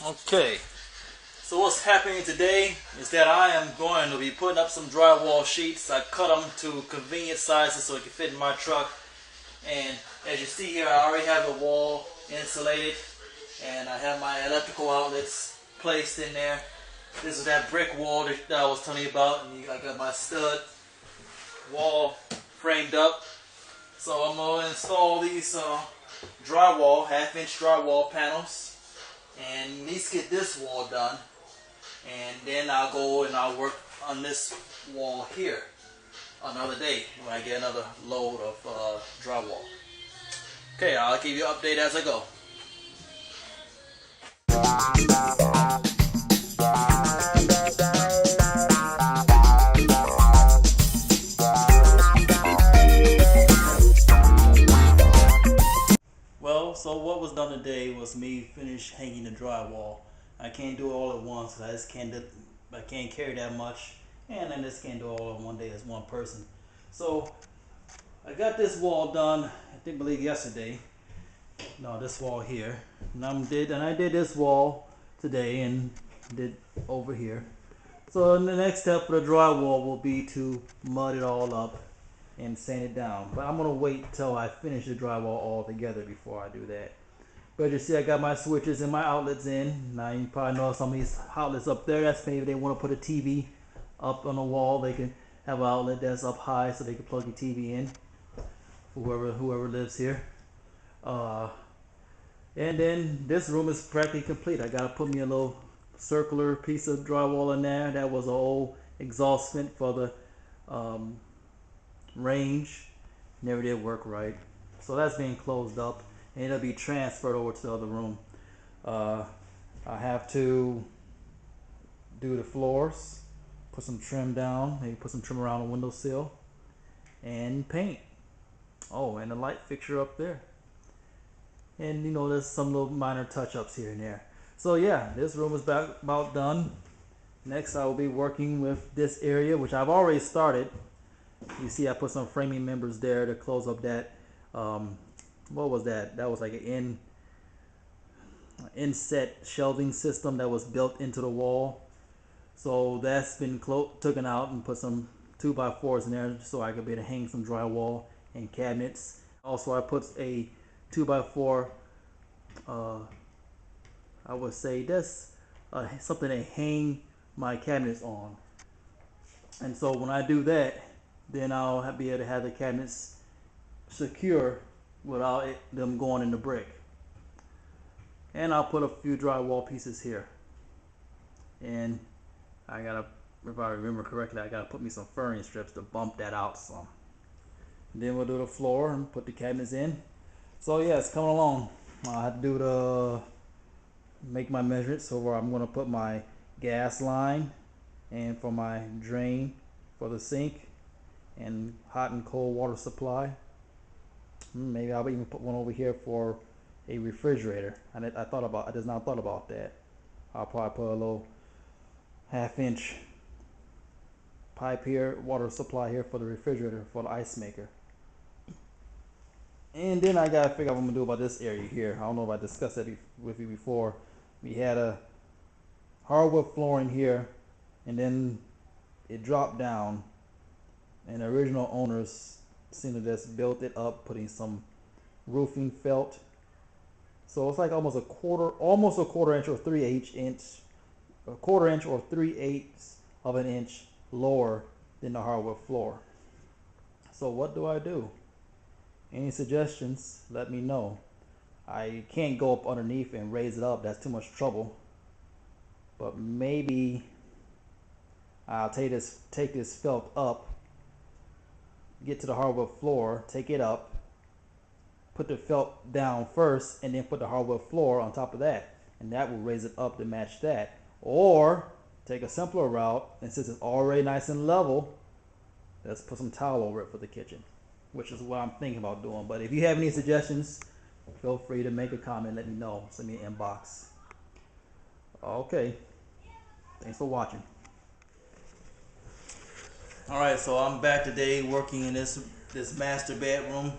Okay, so what's happening today is that I am going to be putting up some drywall sheets. I cut them to convenient sizes so it can fit in my truck. And as you see here, I already have the wall insulated and I have my electrical outlets placed in there. This is that brick wall that I was telling you about, and I got my stud wall framed up. So I'm going to install these drywall, half-inch drywall panels, and at least get this wall done, and then I'll go and I'll work on this wall here another day when I get another load of drywall. Okay, I'll give you an update as I go. So what was done today was me finish hanging the drywall. I can't do it all at once. I can't carry that much, and I just can't do it all in one day as one person. So I got this wall done, I believe yesterday. No, this wall here. And I did this wall today and did over here. So the next step for the drywall will be to mud it all up and sand it down, but I'm gonna wait till I finish the drywall all together before I do that. But you see, I got my switches and my outlets in. Now you probably know some of these outlets up there. That's maybe they want to put a TV up on the wall. They can have an outlet that's up high so they can plug your TV in. Whoever lives here. And then this room is practically complete. I gotta put me a little circular piece of drywall in there. That was an old exhaust vent for the range. Never did work right, so that's being closed up and it'll be transferred over to the other room. I have to do the floors, put some trim down, maybe put some trim around the windowsill, and paint. Oh, and the light fixture up there, and there's some little minor touch-ups here and there. So yeah, this room is about done. Next I will be working with this area, which I've already started. You see I put some framing members there to close up that, what was that? That was like an inset shelving system that was built into the wall. So that's been taken out and put some 2x4s in there so I could be able to hang some drywall and cabinets. Also I put a 2x4, I would say that's something to hang my cabinets on. And so when I do that, then I'll be able to have the cabinets secure without them going in the brick. And I'll put a few drywall pieces here. And if I remember correctly, I gotta put me some furring strips to bump that out some. And then we'll do the floor and put the cabinets in. So yeah, it's coming along. I have to make my measurements. So I'm gonna put my gas line and for my drain for the sink and hot and cold water supply. Maybe I'll even put one over here for a refrigerator. I just not thought about that. I'll probably put a little half-inch pipe here, water supply here for the refrigerator for the ice maker. And then I gotta figure out what I'm gonna do about this area here. I don't know if I discussed that with you before. We had a hardwood flooring here, and then it dropped down, and the original owners seem to just built it up, putting some roofing felt. So it's like almost a quarter inch or 3/8 inch, a quarter inch or 3/8 of an inch lower than the hardwood floor. So what do I do? Any suggestions? Let me know. I can't go up underneath and raise it up. That's too much trouble. But maybe I'll take this felt up, get to the hardwood floor, take it up, put the felt down first, and then put the hardwood floor on top of that, and that will raise it up to match that. Or take a simpler route, and since it's already nice and level, let's put some tile over it for the kitchen, which is what I'm thinking about doing. But if you have any suggestions, feel free to make a comment, let me know, send me an inbox. Okay, thanks for watching. Alright, so I'm back today working in this master bedroom,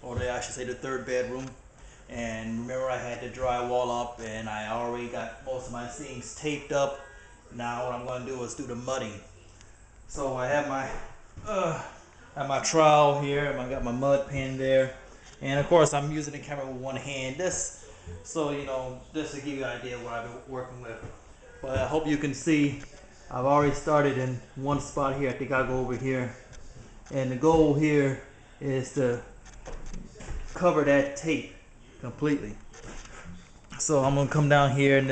or I should say the third bedroom. And remember, I had the drywall up, and I already got most of my seams taped up. Now what I'm going to do is do the mudding. So I have my trowel here, and I got my mud pen there, and of course I'm using the camera with one hand. So just to give you an idea of what I've been working with. But I hope you can see I've already started in one spot here. I think I'll go over here, and the goal here is to cover that tape completely. So I'm gonna come down here, and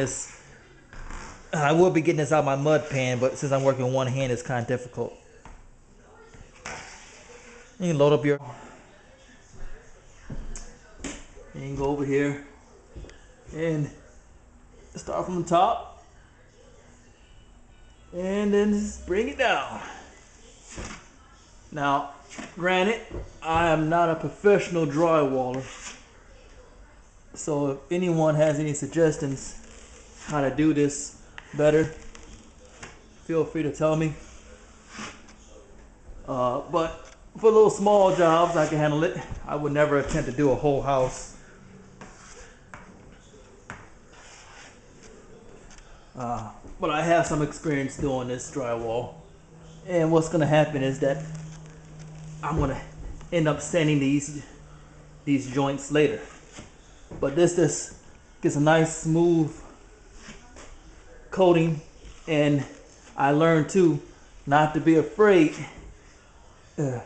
I will be getting this out of my mud pan, but since I'm working with one hand, it's kind of difficult. You can load up your, and you can go over here and start from the top, and then just bring it down. Now, granted, I am not a professional drywaller, so if anyone has any suggestions how to do this better, feel free to tell me. But for little small jobs, I can handle it. I would never attempt to do a whole house. But I have some experience doing this drywall. And what's gonna happen is that I'm gonna end up sanding these joints later. But this gets a nice smooth coating, and I learned too not to be afraid to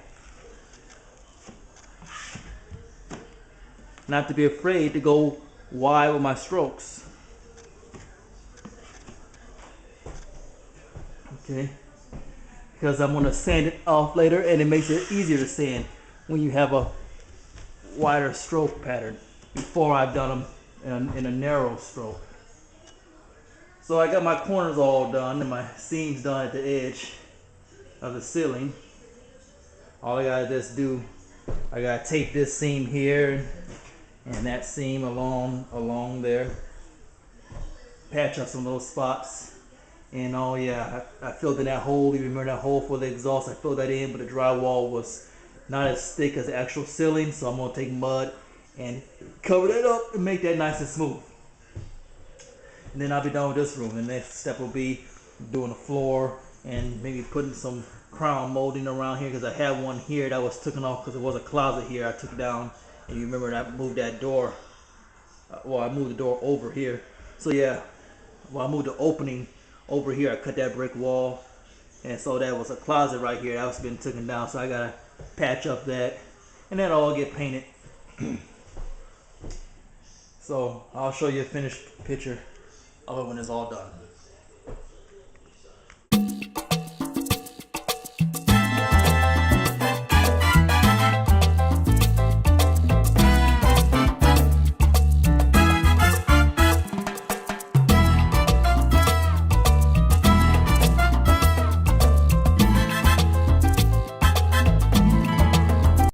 go wide with my strokes. Okay, because I'm gonna sand it off later, and it makes it easier to sand when you have a wider stroke pattern. Before I've done them in a narrow stroke. So I got my corners all done and my seams done at the edge of the ceiling. All I gotta just do, I gotta tape this seam here and that seam along there. Patch up some of those spots. And oh yeah, I filled in that hole. You remember that hole for the exhaust? I filled that in, but the drywall was not as thick as the actual ceiling, so I'm gonna take mud and cover that up and make that nice and smooth. And then I'll be done with this room. The next step will be doing the floor and maybe putting some crown molding around here, because I have one here that was taken off because it was a closet here I took down. And you remember that I moved that door. Well, I moved the door over here. So yeah, well, I moved the opening over here. I cut that brick wall, and so that was a closet right here that was been taken down. So I gotta patch up that, and then all get painted. So I'll show you a finished picture of it when it's all done.